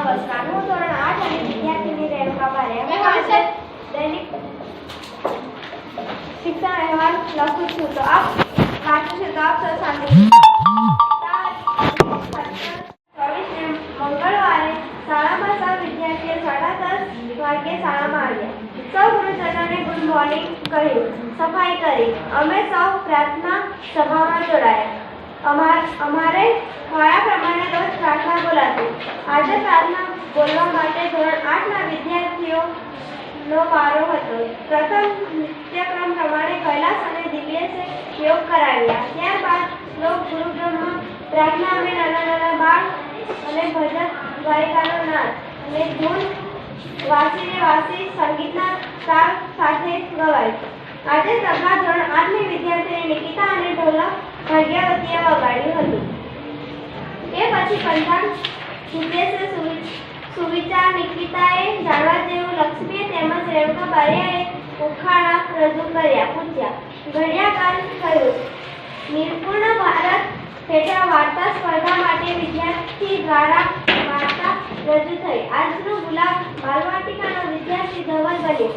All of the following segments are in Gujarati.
નમસ્કાર, હું ધોરણ 8 અને વિદ્યાર્થીની રેણુકા બારિયા દૈનિક શિક્ષણ અહેવાલ લખું છું. તો આપ વાંચું છું તો આપ સૌ સાંભળી. મંગળવારે શાળામાં સૌ વિદ્યાર્થીઓ 10:30 વાગ્યે શાળામાં આવ્યા. સૌ ગુરુજનોને ગુડ મોર્નિંગ કહ્યું, સફાઈ કરી. અમે સૌ પ્રાર્થના સભામાં જોડાયા. અમારે વાળા પ્રમાણે રોજ પ્રાર્થના બોલાતી. આજે પ્રાર્થના બોલવા માટે ધોરણ 8 ના વિદ્યાર્થીઓનો વારો હતો. પ્રથમ નિત્યક્રમ પ્રમાણે કૈલાસ અને દિવ્યેશે યોગ કરાવ્યા. ત્યારબાદ શ્લોક ગુરુક્રમમાં પ્રાર્થના અમે નાના બાળ અને ભજન ગાયિકાનો નાદ અને ધૂન વાસી સંગીતના તાલ સાથે ગવાય. આજે સભા ધોરણ 8 ની વિદ્યાર્થીની નિકિતા અને ઢોલક ભાગ્યવતીએ વગાડ્યું હતું. એ પછી પંચાંગ દિવ્યેશે સુવિચાર નિકિતાએ જાણવા જેવું, લક્ષ્મીએ તેમજ રેણુકા બારિયાએ ઉખાણા રજૂ કર્યા. પૂછ્યા. ઘડિયાકાલ થયું. નિર્પૂર્ણ ભારત હેઠળ વાર્તા સ્પર્ધા માટે વિદ્યાર્થી દ્વારા વાર્તા રજૂ થઈ. આજનો ગુલાબ બાલવાટિકાનો વિદ્યાર્થી ધવલ બન્યો.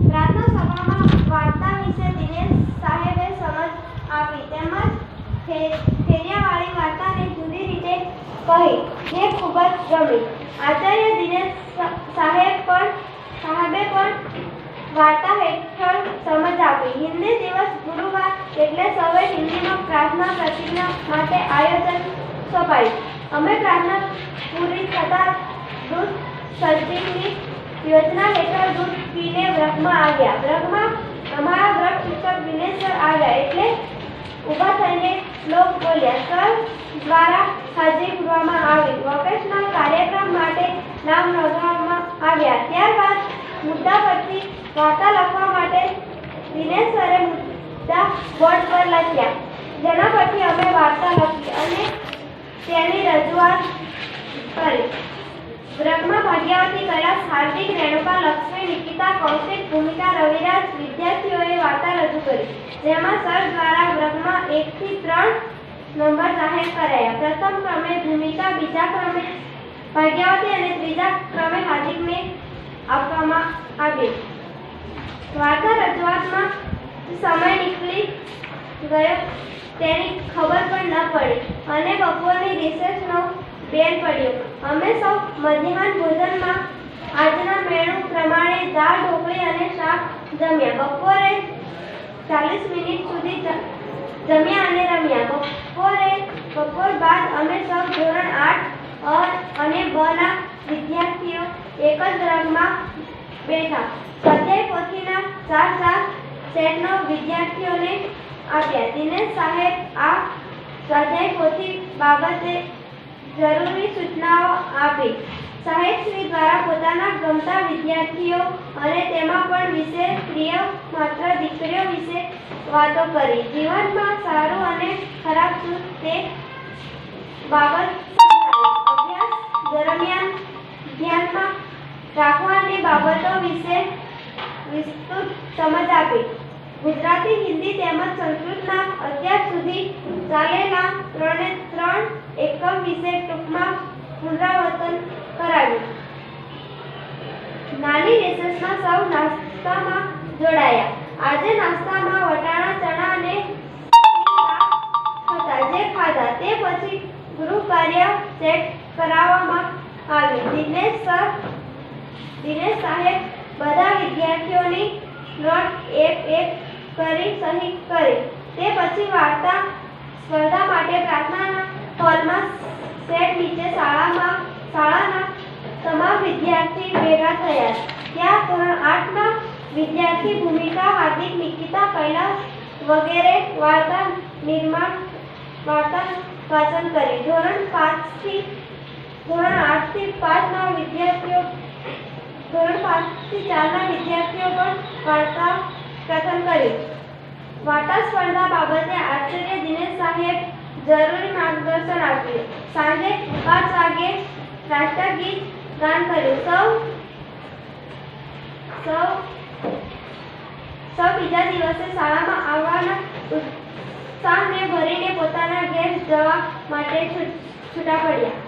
પ્રાર્થના સભામાં વાર્તા વિશે દિનેશ સાહેબે સમજ આપી તેમજ ફેરિયાવાળી વાર્તાને જુદી રીતે કહી, જે ખૂબ જ ગમી. આચાર્ય દિનેશ સાહેબે પણ વાર્તા હેઠળ સમજ આપી. હિન્દી દિવસ ગુરુવાર એટલે સૌએ હિન્દીમાં પ્રાર્થના પ્રતિજ્ઞા માટે આયોજન સોંપાયું. અમે પ્રાર્થના પૂરી થતાં દૂધ સર્જિંગની યોજના હેઠળ દૂધ પીને વ્રતમાં આવ્યા. વ્રતમાં અમારા વ્રત શિક્ષક દિનેશ્વર આવ્યા એટલે ઊભા થઈને શ્લોક બોલ્યા. સર દ્વારા હાજરી પૂરવામાં આવી. વોકેશનલ કાર્યક્રમ માટે નામ નોંધવામાં આવ્યા. ત્યારબાદ મુદ્દા પરથી વાર્તા લખવા માટે દિનેશ સરે મુદ્દા બોર્ડ પર લખ્યા, જેના પરથી અમે વાર્તા લખી અને તેની રજૂઆત કરી. વ્રતમાં ભાગ્યવતી, કૈલાસ, હાર્દિક, રેણુકા, લક્ષ્મી, નિકિતા, કૌશિક, ભૂમિકા, રવિરાજ વિદ્યાર્થીઓએ વાર્તા રજૂ કરી, જેમાં સર દ્વારા વ્રતમાં 1 થી 3 નંબર જાહેર કરાયા. પ્રથમ ક્રમે ભૂમિકા, બીજા ક્રમે ભાગ્યવતી અને ત્રીજા ક્રમે હાર્દિકને આપવામાં આવી. વાર્તા રજૂઆતમાં સમય નીકળી ગયો તેની ખબર પણ ન પડી અને બપોરની રિસેસનો બેલ પડ્યો. અમે સૌ મધ્યાહન ભોજનમાં આજના મેનુ પ્રમાણે દાળ, ઢોકળી અને શાક જમ્યા. બપોર સુધી જમ્યા અને રમ્યા. બપોર બાદ અમે સૌ ધોરણ 8 અને 2 ના વિદ્યાર્થીઓ એક જ રંગમાં બેઠા. સ્વાધ્યાય પોથીના 4 સેટનો વિદ્યાર્થીઓને આપ્યા. દિનેશ સાહેબ આ સ્વાધ્યાય પોથી બાબતે જરૂરી સૂચનાઓ આપી. સાહેબશ્રી દ્વારા પોતાના ગમતા વિદ્યાર્થીઓ અને તેમાં પણ વિશેષ પ્રિય માત્ર દીકરીઓ વિશે વાતો કરી. જીવનમાં સારું અને ખરાબ શું તે બાબત અભ્યાસ દરમિયાન ધ્યાનમાં રાખવાની બાબતો વિશે વિસ્તૃત સમજ આપી. ગુજરાતી, હિન્દી તેમજ સંસ્કૃતના અત્યાર સુધી ચાલેલા 3 એકમ વિશે ટૂંકમાં પુનરાવર્તન કરાવ્યું. નાની રિસેસમાં સૌ નાસ્તામાં જોડાયા. આજે નાસ્તામાં વટાણા, ચણા અને હતા જે ખાધા. તે પછી ગૃહ કાર્ય સેટ કરાવવામાં આવ્યું. દિનેશ સાહેબ બધા વિદ્યાર્થીઓની નોટ એક કરી સહી કરી. તે પછી વાર્તા સ્પર્ધા માટે પ્રાર્થના હોલમાં સેટ નીચે શાળાના તમામ વિદ્યાર્થી ભેગા થયા. ત્યાં ધોરણ 8 ના વિદ્યાર્થી ભૂમિકા, હાર્દિક, નિકિતા, કૈલાસ વગેરે વાર્તા વાચન કરી. ધોરણ 8 થી 5 ના વિદ્યાર્થીઓ પણ વાર્તા કથન કર્યું. વાર્તા સ્પર્ધા બાબતે આચાર્ય દિનેશ સાહેબ જરૂરી માર્ગદર્શન આપ્યું. સાંજે 5 વાગ્યે રાષ્ટ્રગીત ગાન કર્યું. સૌ બીજા દિવસે શાળામાં આવવાના ઉત્સાહને ભરીને પોતાના ઘેર જવા માટે છૂટા પડ્યા.